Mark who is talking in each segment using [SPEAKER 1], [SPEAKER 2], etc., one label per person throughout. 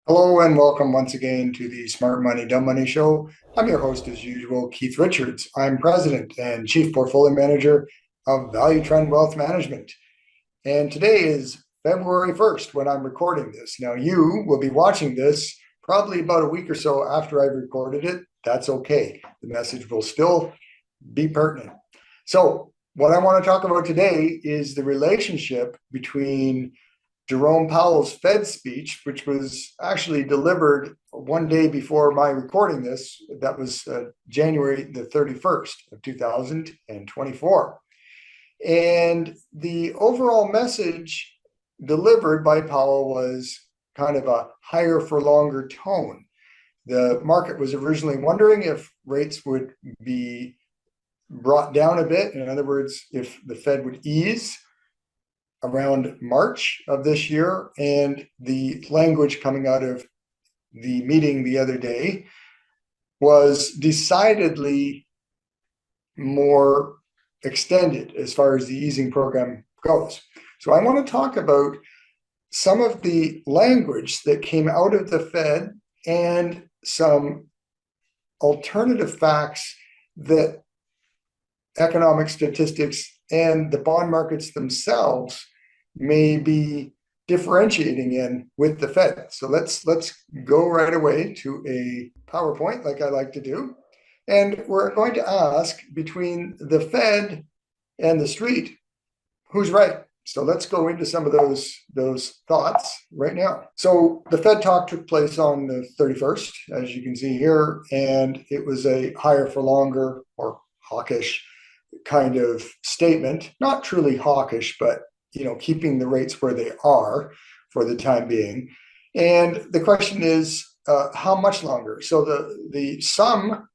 [SPEAKER 1] Hello and welcome once again to the Smart Money, Dumb Money Show. I'm your host as usual, Keith Richards. I'm President and Chief Portfolio Manager of Value Trend Wealth Management. And today is February 1st when I'm recording this. Now you will be watching this probably about a week or so after I've recorded it. That's okay. The message will still be pertinent. So what I want to talk about today is the relationship between Jerome Powell's Fed speech, which was actually delivered one day before my recording this. That was January the 31st of 2024. And the overall message delivered by Powell was kind of a higher for longer tone. The market was originally wondering if rates would be brought down a bit. In other words, if the Fed would ease around March of this year, and the language coming out of the meeting the other day was decidedly more extended as far as the easing program goes. So I want to talk about some of the language that came out of the Fed and some alternative facts that economic statistics and the bond markets themselves may be differentiating in with the Fed. So let's go right away to a PowerPoint like I like to do. And we're going to ask, between the Fed and the street, who's right? So let's go into some of those thoughts right now. So the Fed talk took place on the 31st, as you can see here, and it was a higher for longer or hawkish kind of statement. Not truly hawkish, but keeping the rates where they are for the time being. And the question is, how much longer? So the sum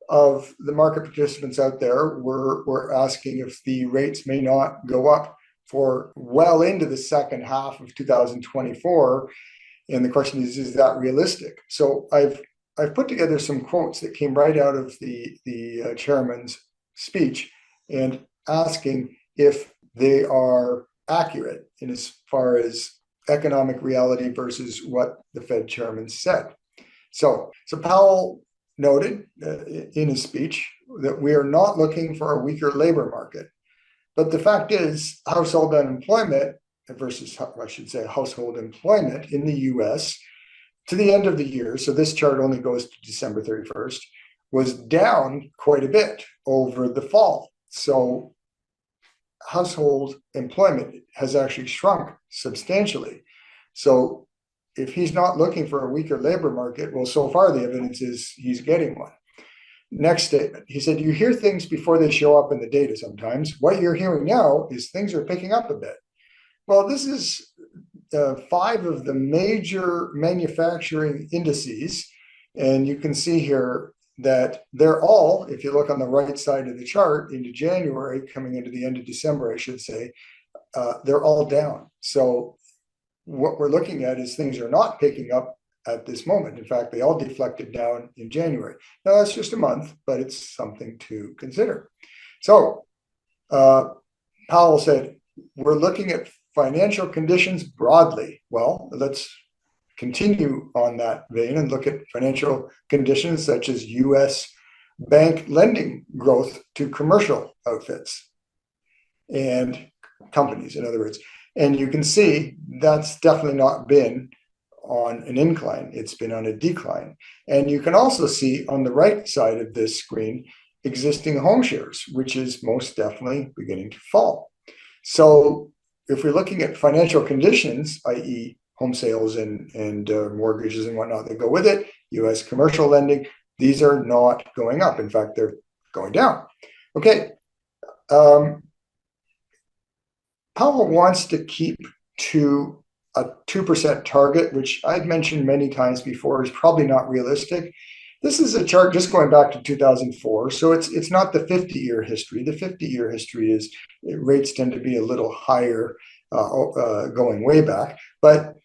[SPEAKER 1] of the market participants out there were asking if the rates may not go up for well into the second half of 2024. And the question is that realistic? So I've put together some quotes that came right out of the chairman's speech, and asking if they are accurate in as far as economic reality versus what the Fed chairman said. So Powell noted in his speech that we are not looking for a weaker labor market. But the fact is, household unemployment versus, I should say, household employment in the US to the end of the year, so this chart only goes to December 31st, was down quite a bit over the fall. So household employment has actually shrunk substantially. So if he's not looking for a weaker labor market, well, so far the evidence is he's getting one. Next statement, he said, you hear things before they show up in the data sometimes. What you're hearing now is things are picking up a bit. Well, this is 5 of the major manufacturing indices. And you can see here that they're all, if you look on the right side of the chart into January, coming into the end of December, I should say, they're all down. So what we're looking at is things are not picking up at this moment. In fact, they all deflected down in January. Now that's just a month, but it's something to consider. So Powell said, we're looking at financial conditions broadly. Well, let's continue on that vein and look at financial conditions such as U.S. bank lending growth to commercial outfits and companies, in other words. And you can see that's definitely not been on an incline. It's been on a decline. And you can also see on the right side of this screen, existing home shares, which is most definitely beginning to fall. So if we're looking at financial conditions, i.e., home sales and mortgages and whatnot that go with it, U.S. commercial lending, these are not going up. In fact, they're going down. Okay. Powell wants to keep to a 2% target, which I've mentioned many times before is probably not realistic. This is a chart just going back to 2004, so it's not the 50-year history. The 50-year history is rates tend to be a little higher going way back, but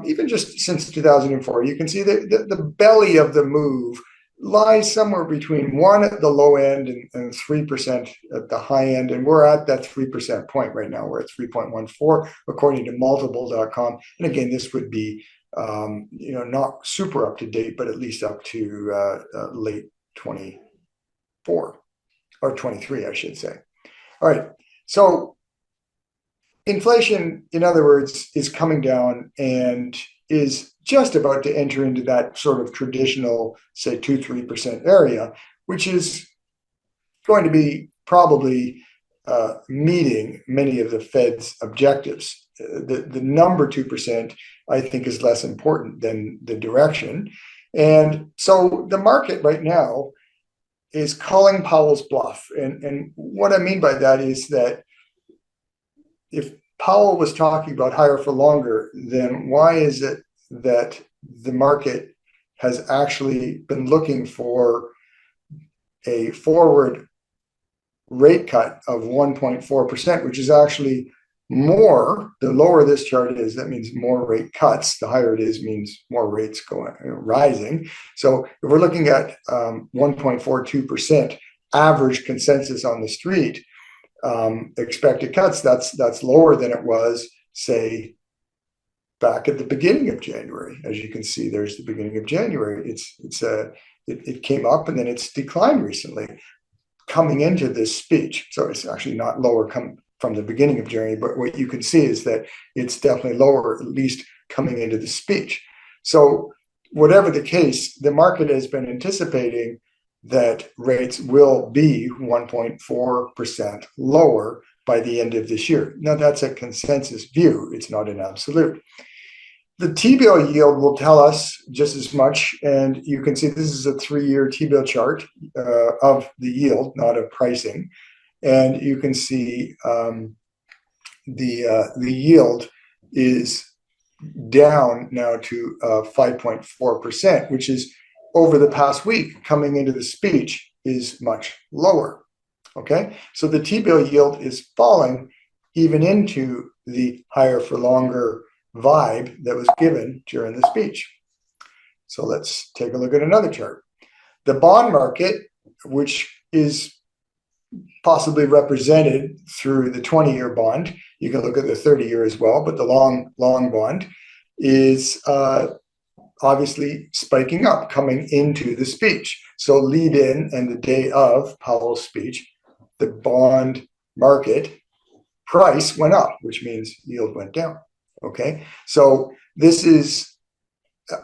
[SPEAKER 1] even just since 2004, you can see the belly of the move lies somewhere between 1 at the low end and 3% at the high end. And we're at that 3% point right now. We're at 3.14 according to multiple.com. And again, this would be not super up to date, but at least up to late 24 or 23, I should say. All right. So inflation, in other words, is coming down and is just about to enter into that sort of traditional, say, 2-3% area, which is going to be probably meeting many of the Fed's objectives. The number 2%, I think, is less important than the direction. And so the market right now is calling Powell's bluff. And what I mean by that is that if Powell was talking about higher for longer, then why is it that the market has actually been looking for a forward rate cut of 1.4%, which is actually more? The lower this chart is, that means more rate cuts. The higher it is means more rates rising. So if we're looking at 1.42% average consensus on the street, expected cuts, that's lower than it was, say, back at the beginning of January. As you can see, there's the beginning of January. It came up and then it's declined recently coming into this speech. So it's actually not lower from the beginning of January, but what you can see is that it's definitely lower, at least coming into the speech. So whatever the case, the market has been anticipating that rates will be 1.4% lower by the end of this year. Now, that's a consensus view. It's not an absolute. The T-bill yield will tell us just as much, and you can see this is a 3-year T-bill chart of the yield, not of pricing. And you can see the yield is down now to 5.4%, which is over the past week coming into the speech is much lower. Okay, so the T-bill yield is falling even into the higher for longer vibe that was given during the speech. So let's take a look at another chart. The bond market, which is possibly represented through the 20-year bond, you can look at the 30-year as well, but the long bond is obviously spiking up coming into the speech. So lead in and the day of Powell's speech, the bond market price went up, which means yield went down. Okay, so this is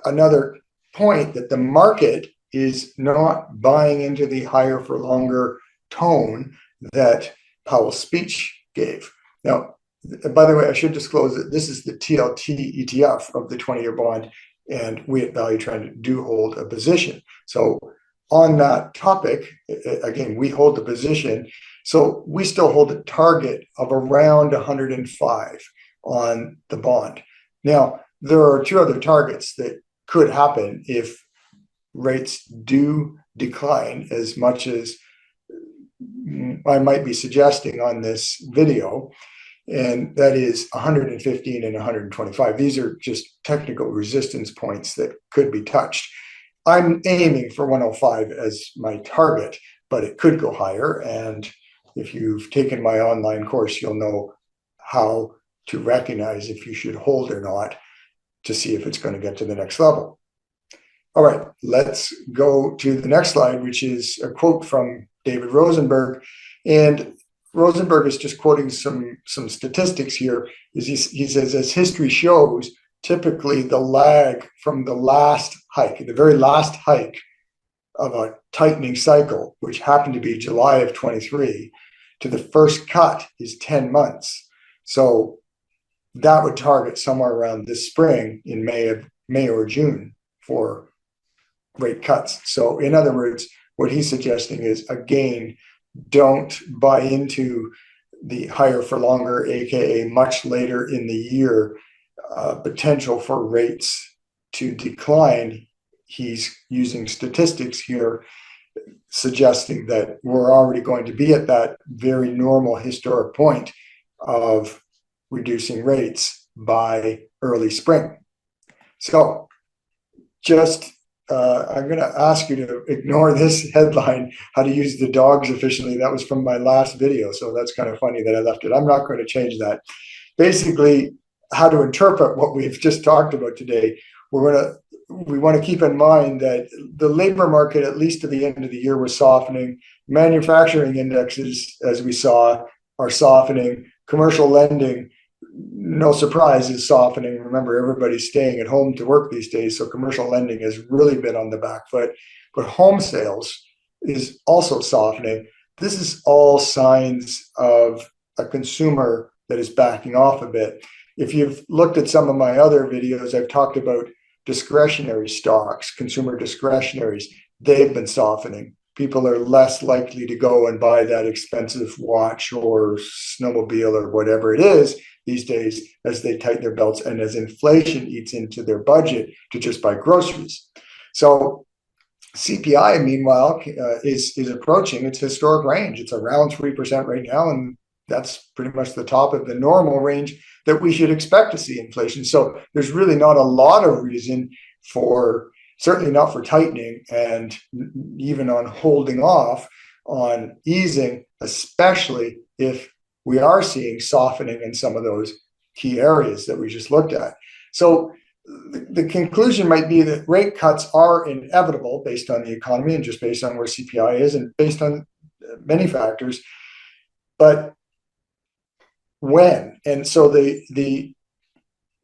[SPEAKER 1] another point that the market is not buying into the higher for longer tone that Powell's speech gave. Now, by the way, I should disclose that this is the TLT ETF of the 20-year bond, and we at Value Trend do hold a position. So on that topic, again, we hold the position. So we still hold a target of around 105 on the bond. Now, there are 2 other targets that could happen if rates do decline as much as I might be suggesting on this video, and that is 115 and 125. These are just technical resistance points that could be touched. I'm aiming for 105 as my target, but it could go higher. And if you've taken my online course, you'll know how to recognize if you should hold or not to see if it's going to get to the next level. All right, let's go to the next slide, which is a quote from David Rosenberg. And Rosenberg is just quoting some statistics here. He says, as history shows, typically the lag from the last hike, the very last hike of a tightening cycle, which happened to be July of 23, to the first cut is 10 months. So that would target somewhere around this spring in May or June for rate cuts. So in other words, what he's suggesting is, again, don't buy into the higher for longer, aka much later in the year, potential for rates to decline. He's using statistics here suggesting that we're already going to be at that very normal historic point of reducing rates by early spring. So just I'm going to ask you to ignore this headline, how to use the dogs efficiently. That was from my last video, so that's kind of funny that I left it. I'm not going to change that. Basically, how to interpret what we've just talked about today. We want to keep in mind that the labor market, at least to the end of the year, was softening. Manufacturing indexes, as we saw, are softening. Commercial lending, no surprise, is softening. Remember, everybody's staying at home to work these days, so commercial lending has really been on the back foot. But home sales is also softening. This is all signs of a consumer that is backing off a bit. If you've looked at some of my other videos, I've talked about discretionary stocks, consumer discretionaries. They've been softening. People are less likely to go and buy that expensive watch or snowmobile or whatever it is these days, as they tighten their belts and as inflation eats into their budget to just buy groceries. So CPI, meanwhile, is approaching its historic range. It's around 3% right now, and that's pretty much the top of the normal range that we should expect to see inflation. So there's really not a lot of reason for, certainly not for tightening, and even on holding off on easing, especially if we are seeing softening in some of those key areas that we just looked at. So the conclusion might be that rate cuts are inevitable based on the economy and just based on where CPI is and based on many factors. But when? And so the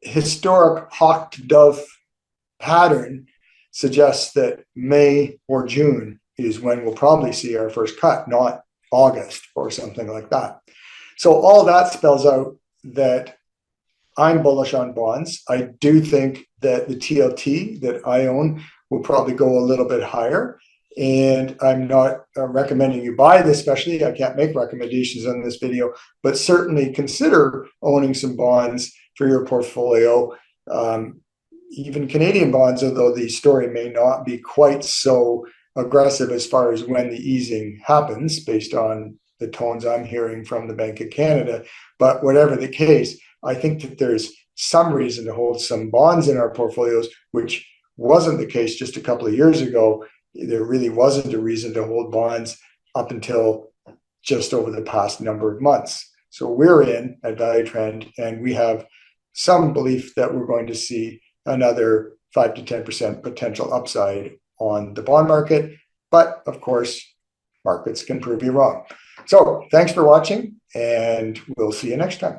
[SPEAKER 1] historic hawk to dove pattern suggests that May or June is when we'll probably see our first cut, not August or something like that. So all that spells out that I'm bullish on bonds. I do think that the TLT that I own will probably go a little bit higher. And I'm not recommending you buy this, especially. I can't make recommendations on this video, but certainly consider owning some bonds for your portfolio. Even Canadian bonds, although the story may not be quite so aggressive as far as when the easing happens, based on the tones I'm hearing from the Bank of Canada. But whatever the case, I think that there's some reason to hold some bonds in our portfolios, which wasn't the case just a couple of years ago. There really wasn't a reason to hold bonds up until just over the past number of months. So we're in at Value Trend, and we have some belief that we're going to see another 5 to 10% potential upside on the bond market. But of course, markets can prove you wrong. So thanks for watching, and we'll see you next time.